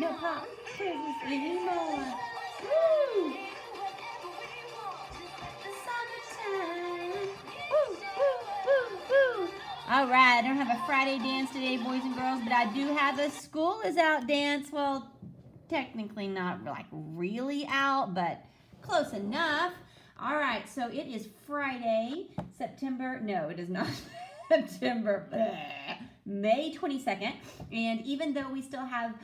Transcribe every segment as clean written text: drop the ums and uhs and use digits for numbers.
No pop quizzes anymore. Woo! Summertime. Woo, woo, woo, woo. All right, I don't have a Friday dance today, boys and girls, but I do have a school is out dance. Well, technically not like really out, but close enough. All right, so it is Friday, no, it is not September, May 22nd. And even though we still have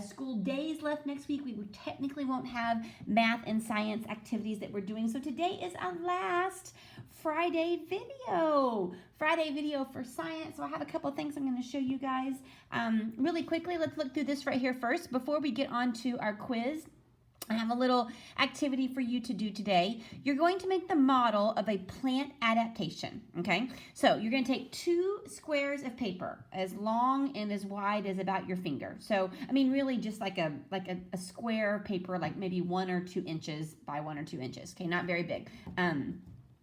school days left next week, we technically won't have math and science activities that we're doing. So today is our last Friday video for science. So I have a couple things I'm going to show you guys really quickly. Let's look through this right here first before we get on to our quiz. I have a little activity for you to do today. You're going to make the model of a plant adaptation, okay? So you're going to take 2 squares of paper as long and as wide as about your finger. So, I mean, really just like a square paper, like maybe 1 or 2 inches by 1 or 2 inches, okay? Not very big. And,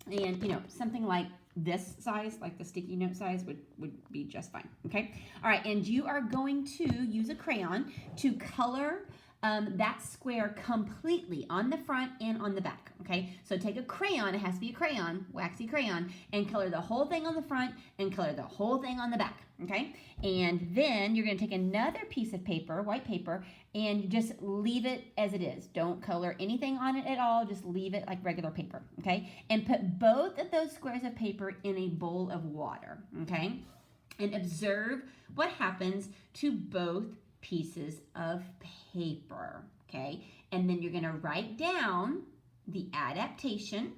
you know, something like this size, like the sticky note size, would be just fine, okay? All right, and you are going to use a crayon to color that square completely on the front and on the back, okay? So take a crayon, it has to be a crayon, waxy crayon, and color the whole thing on the front and color the whole thing on the back, okay? And then you're gonna take another piece of paper, white paper, and just leave it as it is. Don't color anything on it at all, just leave it like regular paper, okay? And put both of those squares of paper in a bowl of water, okay? And observe what happens to both pieces of paper, okay? And then you're going to write down the adaptation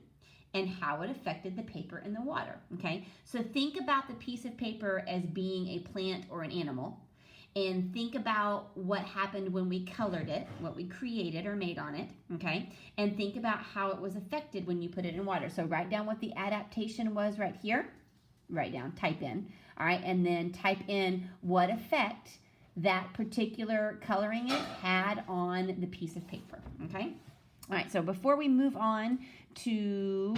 and how it affected the paper and the water, okay? So think about the piece of paper as being a plant or an animal, and think about what happened when we colored it, what we created or made on it, okay? And think about how it was affected when you put it in water. So write down what the adaptation was right here. Write down, type in, all right? And then type in what effect that particular coloring it had on the piece of paper, okay? All right, so before we move on to,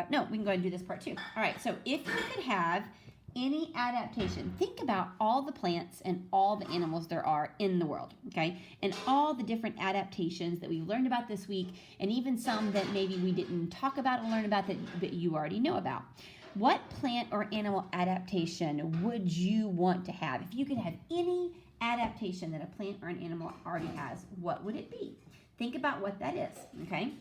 no, we can go ahead and do this part too. All right, so if you could have any adaptation, think about all the plants and all the animals there are in the world, okay? And all the different adaptations that we've learned about this week, and even some that maybe we didn't talk about or learn about that you already know about. What plant or animal adaptation would you want to have? If you could have any adaptation that a plant or an animal already has, what would it be? Think about what that is, okay?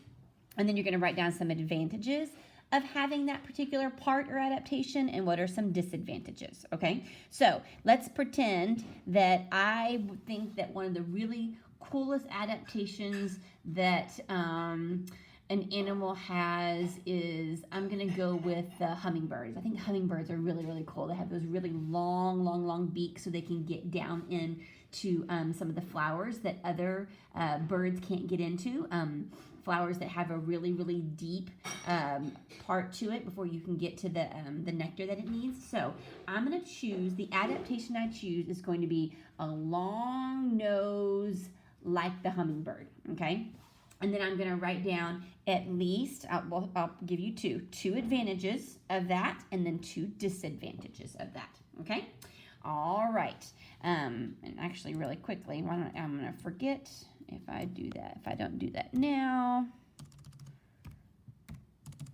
And then you're going to write down some advantages of having that particular part or adaptation and what are some disadvantages, okay? So let's pretend that I think that one of the really coolest adaptations that an animal has is, I'm gonna go with the hummingbirds. I think hummingbirds are really, really cool. They have those really long beaks so they can get down into some of the flowers that other birds can't get into. Flowers that have a really, really deep part to it before you can get to the nectar that it needs. So I'm gonna choose, the adaptation I choose is going to be a long nose like the hummingbird, okay? And then I'm going to write down at least, I'll give you two advantages of that, and then 2 disadvantages of that, okay? All right. And actually, really quickly, I'm going to forget if I do that. If I don't do that now,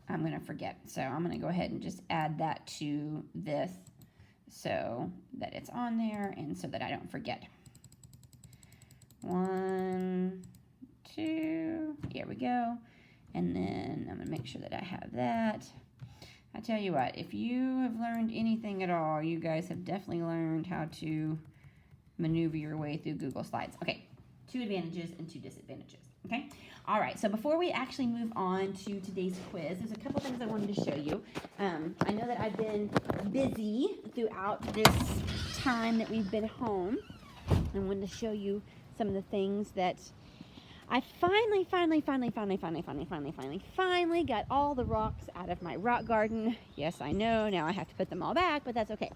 I'm going to forget. So I'm going to go ahead and just add that to this so that it's on there and so that I don't forget. 1, 2, here we go. And then I'm going to make sure that I have that. I tell you what, if you have learned anything at all, you guys have definitely learned how to maneuver your way through Google Slides. Okay, 2 advantages and 2 disadvantages, okay? All right, so before we actually move on to today's quiz, there's a couple things I wanted to show you. I know that I've been busy throughout this time that we've been home. I wanted to show you some of the things that I finally got all the rocks out of my rock garden. Yes, I know, now I have to put them all back, but that's okay.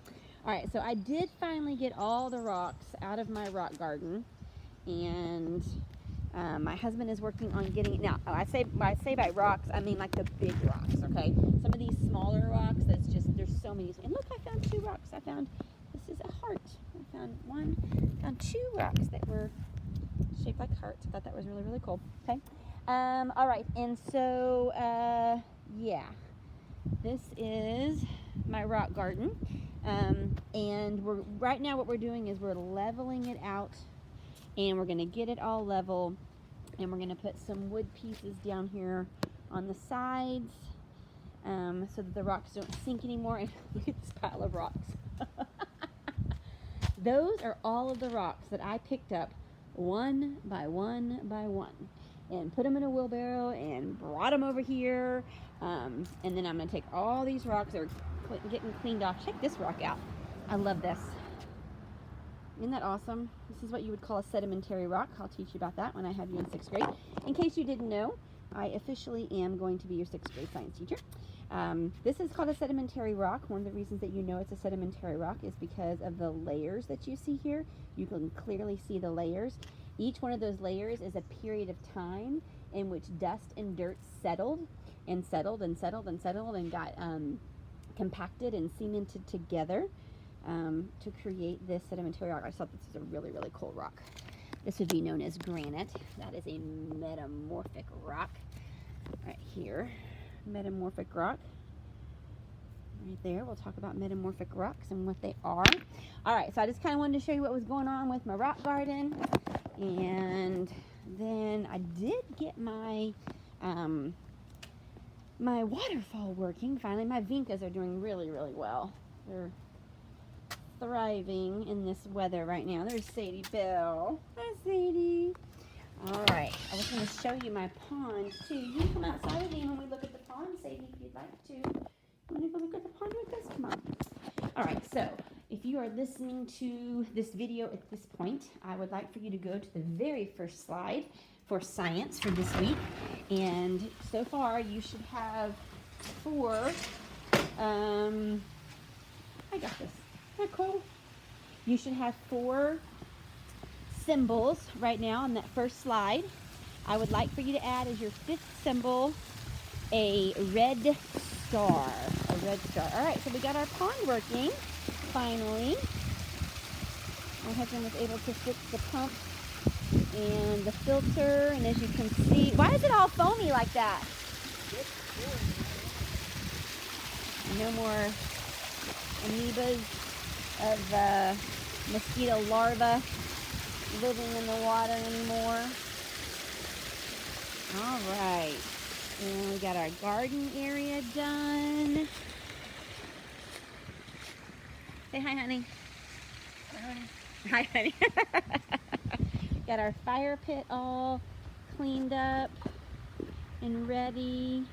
All right, so I did finally get all the rocks out of my rock garden, and my husband is working on getting, now, I say by rocks, I mean like the big rocks, okay? Some of these smaller rocks, that's just, there's so many, and look, I found 2 rocks. I found, this is a heart. I found 2 rocks that were shaped like hearts. I thought that was really, really cool. Okay. All right, and so, yeah, this is my rock garden. And right now what we're doing is we're leveling it out, and we're gonna get it all level, and we're gonna put some wood pieces down here on the sides, so that the rocks don't sink anymore. And look at this pile of rocks. Those are all of the rocks that I picked up one by one by one and put them in a wheelbarrow and brought them over here. And then I'm going to take all these rocks that are getting cleaned off. Check this rock out. I love this. Isn't that awesome? This is what you would call a sedimentary rock. I'll teach you about that when I have you in 6th grade. In case you didn't know, I officially am going to be your 6th grade science teacher. This is called a sedimentary rock. One of the reasons that you know it's a sedimentary rock is because of the layers that you see here. You can clearly see the layers. Each one of those layers is a period of time in which dust and dirt settled and settled and settled and settled and got compacted and cemented together to create this sedimentary rock. I just thought this is a really, really cool rock. This would be known as granite. That is a metamorphic rock right here. Metamorphic rock right there. We'll talk about metamorphic rocks and what they are. All right, so I just kind of wanted to show you what was going on with my rock garden, and then I did get my my waterfall working finally. My vincas are doing really, really well. They're thriving in this weather right now. There's Sadie Bell. Hi, Sadie. All right, I was going to show you my pond too. You can come outside with me when we look at the pond, Sadie, if you'd like to. You want to go look at the pond with us? Come on. All right, so if you are listening to this video at this point, I would like for you to go to the very first slide for science for this week. And so far, you should have 4. I got this. Isn't that cool? You should have 4 symbols right now on that first slide. I would like for you to add as your 5th symbol a red star. A red star. All right, so we got our pond working finally. My husband was able to fix the pump and the filter, and as you can see, why is it all foamy like that? No more amoebas of mosquito larvae living in the water anymore. All right, and we got our garden area done. Say hi, honey. Hi, honey. Hi, honey. Got our fire pit all cleaned up and ready.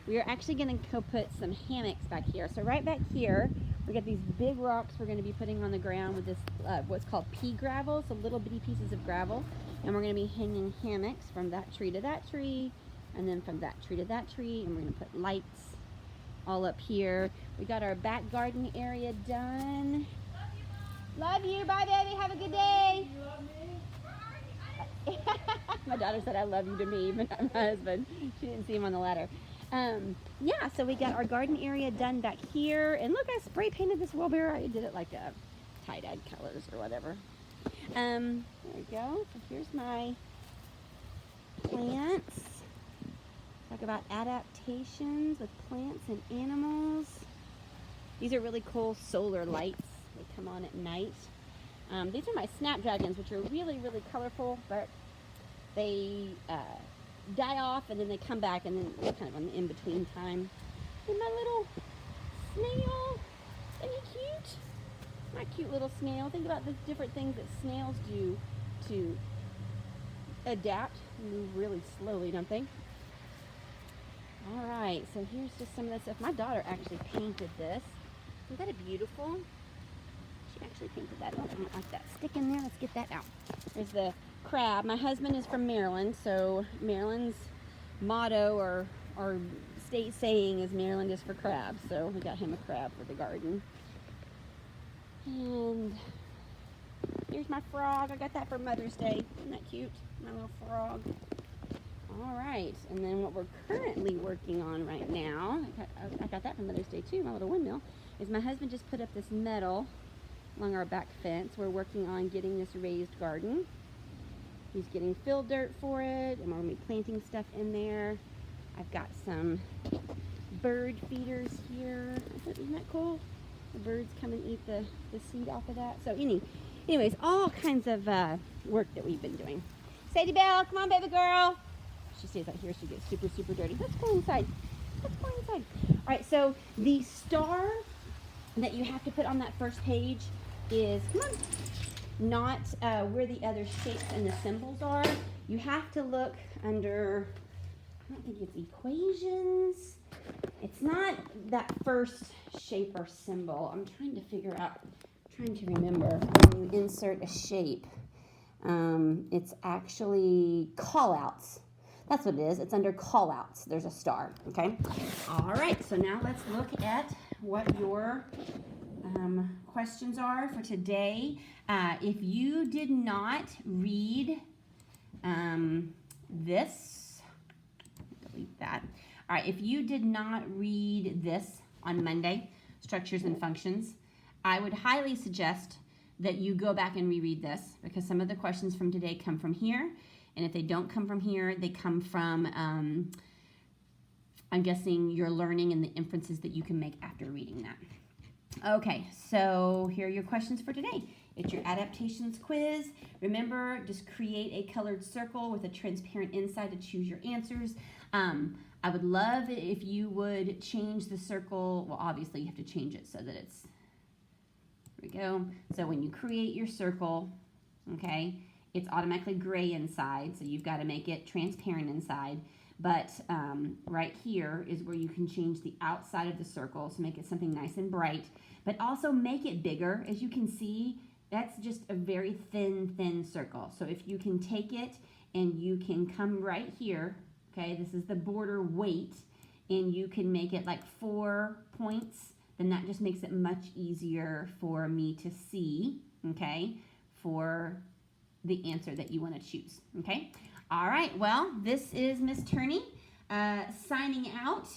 We are actually going to go put some hammocks back here. So right back here, we got these big rocks we're going to be putting on the ground with this what's called pea gravel, so little bitty pieces of gravel. And we're going to be hanging hammocks from that tree to that tree, and then from that tree to that tree. And we're going to put lights all up here. We got our back garden area done. Love you. Bye, baby. Have a good day. You love me? My daughter said I love you to me, but not my husband. She didn't see him on the ladder. Yeah, so we got our garden area done back here. And look, I spray painted this wheelbarrow. I did it like a tie-dyed colors or whatever. There we go. So here's my plants. Talk about adaptations with plants and animals. These are really cool solar lights. They come on at night. These are my snapdragons, which are really, really colorful, but they die off and then they come back, and then they're kind of on the in-between time. And my little snail, isn't he cute? My cute little snail. Think about the different things that snails do to adapt, move really slowly, don't they? All right, so here's just some of that stuff. My daughter actually painted this. Isn't that beautiful? She actually painted that. Oh, I don't like that stick in there. Let's get that out. There's the crab. My husband is from Maryland, so Maryland's motto or state saying is Maryland is for crabs. So we got him a crab for the garden. And here's my frog. I got that for Mother's Day. Isn't that cute? My little frog. All right, and then what we're currently working on right now, I got that for Mother's Day too, my little windmill, is my husband just put up this metal along our back fence. We're working on getting this raised garden. He's getting fill dirt for it, and we're going to be planting stuff in there. I've got some bird feeders here. Isn't that cool? The birds come and eat the seed off of that. So anyways, all kinds of work that we've been doing. Sadie Belle, come on, baby girl. She stays out here. She gets super, super dirty. Let's go inside. Let's go inside. All right, so the star that you have to put on that first page is, come on, not where the other shapes and the symbols are. You have to look under, I don't think it's equations. It's not that first shape or symbol. I'm trying to remember when you insert a shape. It's actually callouts. That's what it is. It's under callouts. There's a star, okay? All right, so now let's look at what your questions are for today. If you did not read this, delete that. All right, if you did not read this on Monday, structures and functions, I would highly suggest that you go back and reread this, because some of the questions from today come from here, and if they don't come from here, they come from, I'm guessing, your learning and the inferences that you can make after reading that. Okay, so here are your questions for today. It's your adaptations quiz. Remember, just create a colored circle with a transparent inside to choose your answers. I would love it if you would change the circle. Well, obviously you have to change it so that it's, here we go. So when you create your circle, okay, it's automatically gray inside, so you've got to make it transparent inside. But right here is where you can change the outside of the circle to make it something nice and bright, but also make it bigger. As you can see, that's just a very thin circle. So if you can take it and you can come right here, okay, this is the border weight, and you can make it like 4 points, then that just makes it much easier for me to see, okay, for the answer that you want to choose, okay? All right, well, this is Miss Turney signing out.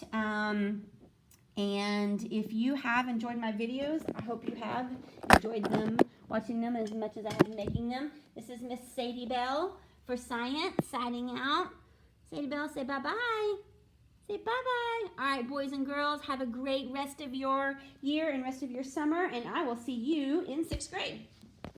And if you have enjoyed my videos, I hope you have enjoyed them, watching them as much as I have making them. This is Miss Sadie Belle for Science signing out. Sadie Belle, say bye-bye. Say bye-bye. All right, boys and girls, have a great rest of your year and rest of your summer, and I will see you in 6th grade.